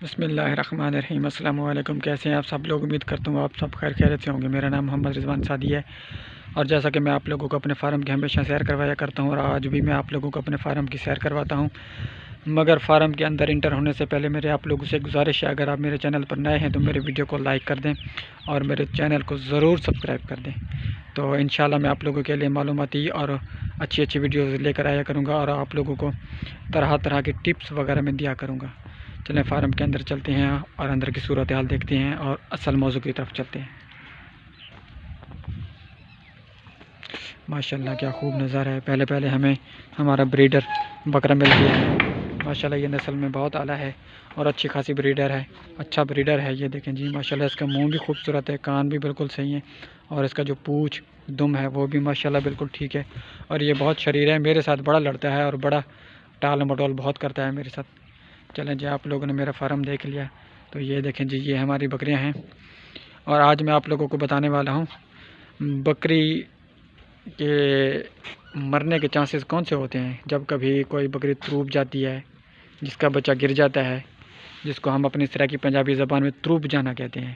بسم اللہ الرحمن الرحیم۔ السلام علیکم، کیسے ہیں آپ سب لوگ؟ امید کرتا ہوں آپ سب خیر خیریت سے ہوں گے۔ میرا نام محمد رضوان سعدی ہے، اور جیسا کہ میں آپ لوگوں کو اپنے فارم کی ہمیشہ سیر کروایا کرتا ہوں، اور آج بھی میں آپ لوگوں کو اپنے فارم کی سیر کرواتا ہوں۔ مگر فارم کے اندر انٹر ہونے سے پہلے میرے آپ لوگوں سے گزارش ہے، اگر آپ میرے چینل پر نئے ہیں تو میرے ویڈیو کو لائک کر دیں اور میرے چینل کو ضرور سبسکرائب کر دیں۔ تو انشاءاللہ میں آپ لوگوں کے لیے معلوماتی اور اچھی ویڈیوز لے کر آیا کروں گا، اور آپ لوگوں کو طرح طرح کے ٹپس وغیرہ میں دیا کروں گا۔ چلیں فارم کے اندر چلتے ہیں اور اندر کی صورتحال دیکھتے ہیں اور اصل موضوع کی طرف چلتے ہیں۔ ماشاءاللہ کیا خوب نظارہ ہے۔ پہلے ہمیں ہمارا بریڈر بکرا مل گیا ہے۔ ماشاءاللہ یہ نسل میں بہت اعلیٰ ہے اور اچھی خاصی بریڈر ہے، اچھا بریڈر ہے۔ یہ دیکھیں جی، ماشاءاللہ اس کا منہ بھی خوبصورت ہے، کان بھی بالکل صحیح ہیں، اور اس کا جو پونچھ دم ہے وہ بھی ماشاءاللہ بالکل ٹھیک ہے، اور یہ بہت شریر ہے، میرے ساتھ بڑا لڑتا ہے اور بڑا ٹال مٹول بہت کرتا ہے میرے ساتھ۔ چلیں جی، آپ لوگوں نے میرا فارم دیکھ لیا تو یہ دیکھیں جی، یہ ہماری بکریاں ہیں، اور آج میں آپ لوگوں کو بتانے والا ہوں بکری کے مرنے کے چانسز کون سے ہوتے ہیں جب کبھی کوئی بکری تروپ جاتی ہے، جس کا بچہ گر جاتا ہے، جس کو ہم اپنی سرائیکی پنجابی زبان میں تروپ جانا کہتے ہیں،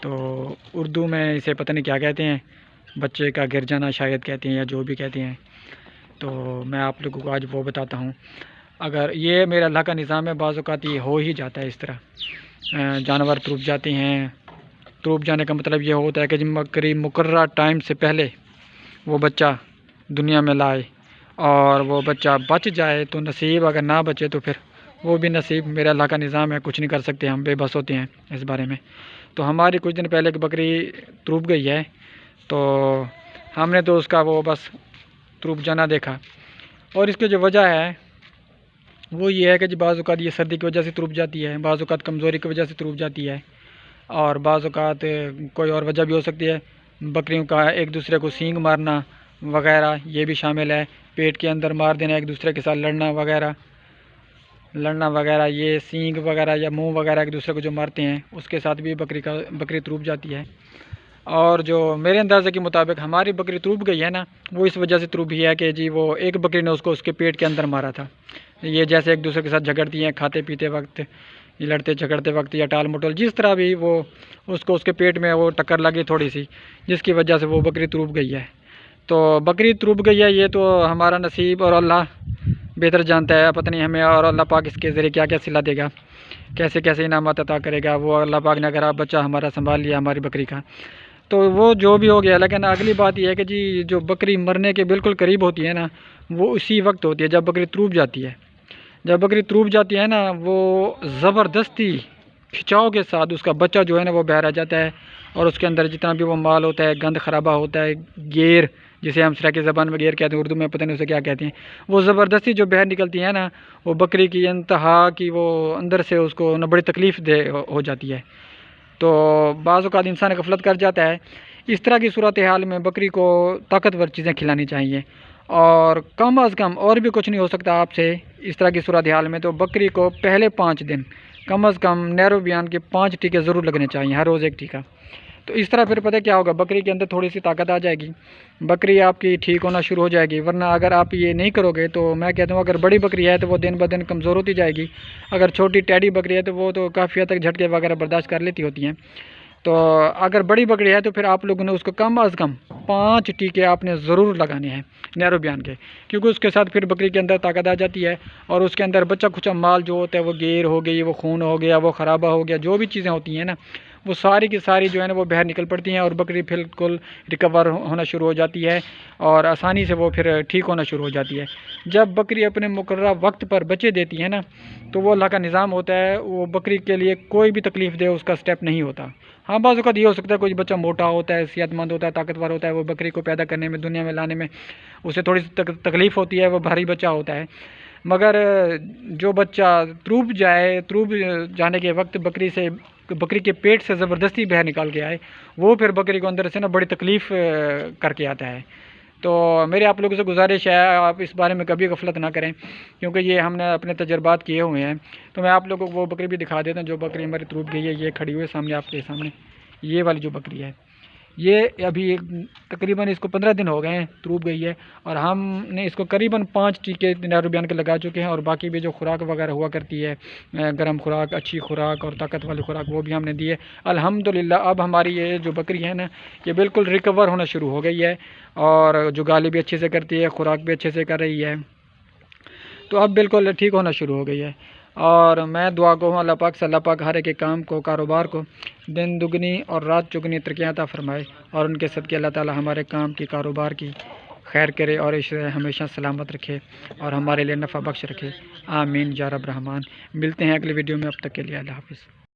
تو اردو میں اسے پتہ نہیں کیا کہتے ہیں، بچے کا گر جانا شاید کہتے ہیں یا جو بھی کہتے ہیں۔ تو میں آپ لوگوں کو آج وہ بتاتا ہوں۔ اگر یہ میرا اللہ کا نظام ہے، بعض اوقات یہ ہو ہی جاتا ہے اس طرح، جانور تروپ جاتے ہیں۔ تروپ جانے کا مطلب یہ ہوتا ہے کہ جب بکری مقررہ ٹائم سے پہلے وہ بچہ دنیا میں لائے اور وہ بچہ بچ جائے تو نصیب، اگر نہ بچے تو پھر وہ بھی نصیب، میرا اللہ کا نظام ہے، کچھ نہیں کر سکتے، ہم بے بس ہوتے ہیں اس بارے میں۔ تو ہماری کچھ دن پہلے ایک بکری تروپ گئی ہے، تو ہم نے تو اس کا وہ بس تروپ جانا دیکھا، اور اس کی جو وجہ ہے وہ یہ ہے کہ بعض اوقات یہ سردی کی وجہ سے تروپ جاتی ہے، بعض اوقات کمزوری کی وجہ سے تروپ جاتی ہے، اور بعض اوقات کوئی اور وجہ بھی ہو سکتی ہے، بکریوں کا ایک دوسرے کو سینگ مارنا وغیرہ یہ بھی شامل ہے، پیٹ کے اندر مار دینا، ایک دوسرے کے ساتھ لڑنا وغیرہ، یہ سینگ وغیرہ یا منہ وغیرہ ایک دوسرے کو جو مارتے ہیں اس کے ساتھ بھی بکری تروپ جاتی ہے۔ اور جو میرے اندازے کے مطابق ہماری بکری تروپ گئی ہے نا، وہ اس وجہ سے تروپ ہی ہے کہ جی وہ ایک بکری نے اس کو اس کے پیٹ کے اندر مارا تھا۔ یہ جیسے ایک دوسرے کے ساتھ جھگڑتی ہیں کھاتے پیتے وقت، لڑتے جھگڑتے وقت، یا ٹال مٹول جس طرح بھی، وہ اس کو اس کے پیٹ میں وہ ٹکر لگی تھوڑی سی، جس کی وجہ سے وہ بکری تروپ گئی ہے۔ تو بکری تروپ گئی ہے، یہ تو ہمارا نصیب اور اللہ بہتر جانتا ہے، پتہ نہیں ہمیں اور اللہ پاک اس کے ذریعے کیا کیا صلہ دے گا، کیسے کیسے انعامات عطا کرے گا وہ اللہ پاک نے، اگر آپ بچہ ہمارا سنبھال لیا ہماری بکری کا تو وہ جو بھی ہو گیا۔ لیکن اگلی بات یہ ہے کہ جی جو بکری مرنے کے بالکل قریب ہوتی ہے نا، وہ اسی وقت ہوتی ہے جب بکری تروپ جاتی ہے۔ جب بکری تروپ جاتی ہے نا، وہ زبردستی کھچاؤ کے ساتھ اس کا بچہ جو ہے نا وہ باہر آ جاتا ہے، اور اس کے اندر جتنا بھی وہ مال ہوتا ہے، گند خرابہ ہوتا ہے، گیر جسے ہم سرائیکی زبان میں گیر کہتے ہیں، اردو میں پتہ نہیں اسے کیا کہتے ہیں، وہ زبردستی جو باہر نکلتی ہے نا، وہ بکری کی انتہا کی وہ اندر سے اس کو بڑی تکلیف ہو جاتی ہے۔ تو بعض اوقات انسان غفلت کر جاتا ہے۔ اس طرح کی صورتحال میں بکری کو طاقتور چیزیں کھلانی چاہیے، اور کم از کم، اور بھی کچھ نہیں ہو سکتا آپ سے اس طرح کی صورتحال میں، تو بکری کو پہلے 5 دن کم از کم نیرو بیان کے 5 ٹیکے ضرور لگنے چاہیے، ہر روز ایک ٹیکہ۔ تو اس طرح پھر پتہ کیا ہوگا، بکری کے اندر تھوڑی سی طاقت آ جائے گی، بکری آپ کی ٹھیک ہونا شروع ہو جائے گی۔ ورنہ اگر آپ یہ نہیں کرو گے تو میں کہتا ہوں، اگر بڑی بکری ہے تو وہ دن بدن کمزور ہوتی جائے گی، اگر چھوٹی ٹیڈی بکری ہے تو وہ تو کافی حد تک جھٹکے وغیرہ برداشت کر لیتی ہوتی ہیں۔ تو اگر بڑی بکری ہے تو پھر آپ لوگوں نے اس کو کم از کم 5 ٹیکے آپ نے ضرور لگانے ہیں نیرو بیان کے، کیونکہ اس کے ساتھ پھر بکری کے اندر طاقت آ جاتی ہے، اور اس کے اندر بچہ کچا مال جو ہوتا ہے، وہ گیر ہو گئی، وہ خون ہو گیا، وہ خرابہ ہو گیا، جو بھی چیزیں ہوتی ہیں نا، وہ ساری کی ساری جو ہے نا وہ باہر نکل پڑتی ہیں، اور بکری بالکل ریکور ہونا شروع ہو جاتی ہے، اور آسانی سے وہ پھر ٹھیک ہونا شروع ہو جاتی ہے۔ جب بکری اپنے مقررہ وقت پر بچے دیتی ہے نا، تو وہ اللہ کا نظام ہوتا ہے، وہ بکری کے لیے کوئی بھی تکلیف دے اس کا سٹیپ نہیں ہوتا۔ ہاں بعض اوقات یہ ہو سکتا ہے کوئی بچہ موٹا ہوتا ہے، صحت مند ہوتا ہے، طاقتور ہوتا ہے، وہ بکری کو پیدا کرنے میں، دنیا میں لانے میں اسے تھوڑی سی تکلیف ہوتی ہے، وہ بھاری بچہ ہوتا ہے۔ مگر جو بچہ تروپ جانے کے وقت بکری کے پیٹ سے زبردستی باہر نکال کے آئے، وہ پھر بکری کو اندر سے نا بڑی تکلیف کر کے آتا ہے۔ تو میرے آپ لوگوں سے گزارش ہے، آپ اس بارے میں کبھی غفلت نہ کریں، کیونکہ یہ ہم نے اپنے تجربات کیے ہوئے ہیں۔ تو میں آپ لوگوں کو وہ بکری بھی دکھا دیتا ہوں جو بکری ہماری تروپ گئی ہے، یہ کھڑی ہوئی ہے سامنے آپ کے سامنے، یہ والی جو بکری ہے، یہ ابھی تقریباً اس کو 15 دن ہو گئے ہیں تروب گئی ہے، اور ہم نے اس کو قریباً 5 ٹیکے نیروبیان کے لگا چکے ہیں، اور باقی بھی جو خوراک وغیرہ ہوا کرتی ہے، گرم خوراک، اچھی خوراک اور طاقت والی خوراک، وہ بھی ہم نے دی ہے الحمدللہ۔ اب ہماری یہ جو بکری ہے نا، یہ بالکل ریکور ہونا شروع ہو گئی ہے، اور جگالی بھی اچھے سے کرتی ہے، خوراک بھی اچھے سے کر رہی ہے، تو اب بالکل ٹھیک ہونا شروع ہو گئی ہے۔ اور میں دعا کو ہوں اللہ پاک سے، اللہ پاک ہر ایک کے کام کو، کاروبار کو دن دگنی اور رات چگنی ترقیاں عطا فرمائے، اور ان کے صدقے اللہ تعالی ہمارے کام کی، کاروبار کی خیر کرے، اور اسے ہمیشہ سلامت رکھے، اور ہمارے لیے نفع بخش رکھے، آمین یا رب رحمان۔ ملتے ہیں اگلی ویڈیو میں، اب تک کے لیے اللہ حافظ۔